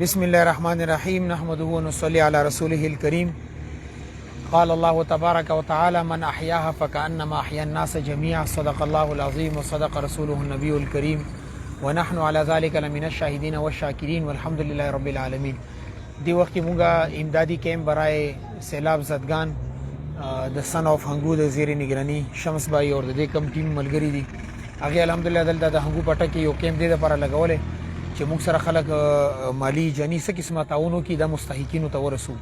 بسم الله الرحمن الرحيم نحمده ونصلي على رسوله الكريم قال الله تبارك وتعالى من أحياها فكأنما أحيا الناس جميعا صدق الله العظيم وصدق رسوله النبي الكريم ونحن على ذلك لمن الشاهدين والشاكرين والحمد لله رب العالمين. دی وخت مونږه امدادي کیمپ برای سیلاب زدگان د سن اف هنګو د زیر نگرانی شمس بای اور د کم ټیم ملګری دي هغه الحمدلله دلته د هنګو پټه کې یو کیمپ دی لپاره لګولې چې موږ سره خلک مالی جنی څه قسمه تعاونو کې د مستحقینو ته ورسو.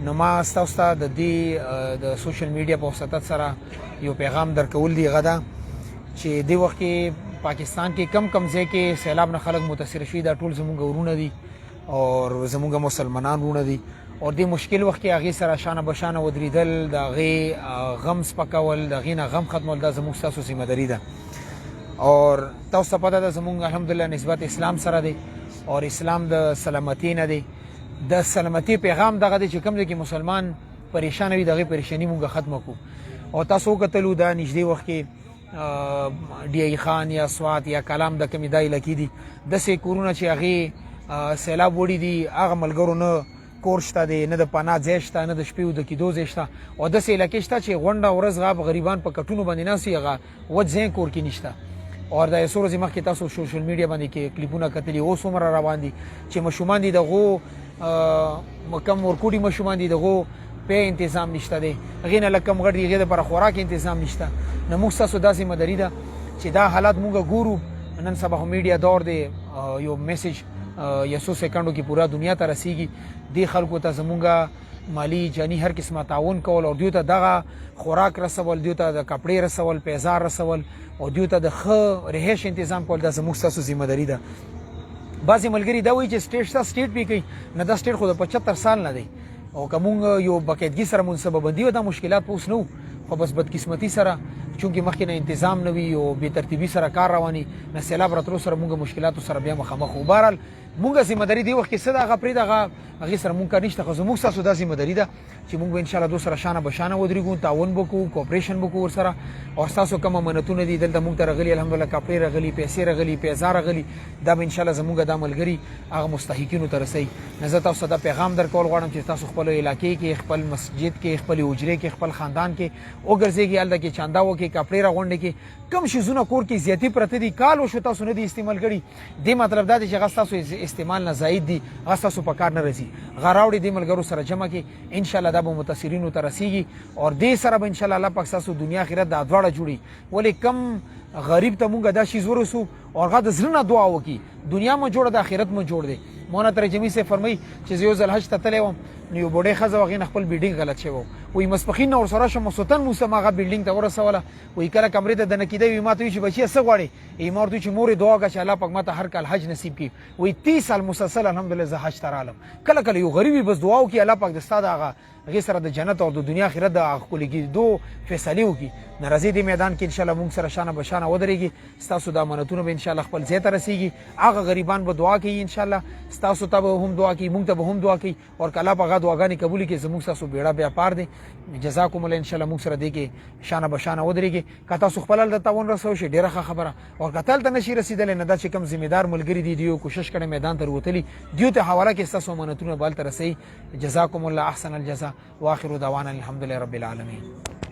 نو ما استاد د سوشل میډیا په واسطه سره یو پیغام درکول دی غدا چې دی وخت کې پاکستان کې کم ځای کې سیلاب نه خلک متاثر شي دا ټول زموږ ورونه دي او زموږ مسلمانان ورونه دي او د مشکل وخت کې هغه سره شانه بشانه ودریدل د هغه غم سپکول د غینه غم ختمول د زموږ تاسو ذمہ داری ده اور تاسو په دغه زموږ الحمدلله نسبت اسلام سره دی او اسلام د سلامتی نه دی د سلامتی پیغام دغه دی چې کوم ځای کې مسلمان پریشان وي دغه پریشانی مونږه ختم کو او تاسو کتلو دا نږدې وخت کې ډی ای خان یا سوات یا کلام د کمی دای لکی دي د سې کورونه چې هغه سیلاب وړي دي هغه ملګرو نه کورشته دي نه د پناه ځایشته نه د شپې د کېدو ځایشته او د سې لکهشته چې غونډه ورځ غاب غریبان په کټونو باندې ناسي هغه وځین کور کې نشته اور د سورې مخ کې تاسو سوشل میډیا باندې کې کلیپونه کتلي اوس عمر روان دي چې مشومان دي دغه کم ورکوټي مشومان دي دغه په تنظیم نشته دي غینه لکم غړي غیر پر خوراک تنظیم نشته نو موږ تاسو داسې مداري ده چې دا حالات موږ ګورو نن سبا میډیا دور دی یو میسج یسو سکندو کې پورا دنیا ته رسیږي دی خلکو ته زمونږه مالی جانی هر قسمه تعاون کول او دیو ته دغه خوراک رسول دیو ته د کپڑے رسول پیزار رسول او دیو ته د خ رهش تنظیم کول د زموږ تاسو ذمہ داری ده. بعضی ملګری دا وایي چې سټیټ به کوي نه دا سټیټ خو د 75 سال نه دی او کومه یو باقاعدګي سره منسبه بندي و د مشکلات پوس نو خو بس بدقسمتی سره چونکی مخکې نه تنظیم نه وي او به ترتیبي سره کار رواني نه سیلاب راتلو سره موږ مشکلات سره بیا مخامخ وبارل موږ ذمہ داری دی وخت کې صدا غپری دغه هغه سره موږ نشته خو موږ تاسو د ذمہ داری ده چې موږ ان شاء الله دوسره شانه بشانه ودرېګو تعاون وکړو کوپریشن وکړو ورسره او تاسو کوم منتونه دي دلته موږ ته رغلي الحمدلله کپړې رغلي پیسې رغلي پیزار رغلي دا ان شاء الله زموږ د عملګری هغه مستحقینو ته رسي. نزه تاسو دا پیغام درکول غواړم چې تاسو خپل علاقې کې خپل مسجد کې خپل حجره کې خپل خاندان کې او ګرځيږي الته کې چاندا وکي کپړې راغونډې کې کم شي زونه کور کې زیاتی پرته دي کال شو تاسو نه دي استعمال کړي دی مطلب دا چې غاستا سو استعمال نه زائد دي غاستا سو پکار نه رسي غراوړي دی ملګرو سره جمع کې ان شاء الله دا به متاثرینو ته رسیږي او دې سره به ان شاء الله الله پاک تاسو دنیا آخرت د ادواړه جوړي ولی کم غریب ته مونږه دا شی ورسو او هغه د زړه دعا وکي دنیا مو جوړه د آخرت مو جوړ دی. مونا ترجمه سے فرمای چې یو ځل حج ته تلم نو یو بډې خزه وغه خپل بیلډینګ غلط شوی وي مسپخین اور سره شم سلطان موسی ماغه بیلډینګ ته ورسوله وی کله کمرې ته د نکیده وی ماته چې بچي څه غواړي ایمار دوی چې مور دعا غا چې الله پاک ماته هر کال حج نصیب کړي وی 30 سال مسلسل الحمدلله زه حج تر عالم کله یو غریبي بس دعا وکي الله پاک د ستاده هغه سره د جنت او د دنیا آخرت د خپلګي دو فیصله وکي ناراضي دی میدان کې ان شاء الله موږ سره شانه بشانه ودرېږي تاسو د امانتونو به ان شاء الله خپل ځای ته رسیږي هغه غریبان به دعا کوي ان شاء الله تاسو ته هم دعا کوي موږ ته هم دعا کوي او کله په هغه دعاګانې قبول کړي زموږ تاسو بیړه بیا پار دي جزاکم الله ان شاء الله موږ سره دی کې شانه بشانه ودرېږي که تاسو خپل د تعاون رسو شي ډیره خبره او کتل ته نشي رسیدل نه دا چې کم ذمہ دار ملګری دي دیو کوشش کړي میدان ته وروتلی دیو ته حواله کې تاسو امانتونو بال ته رسي. جزاکم الله احسن الجزاء واخر دعوانا الحمد لله رب العالمين.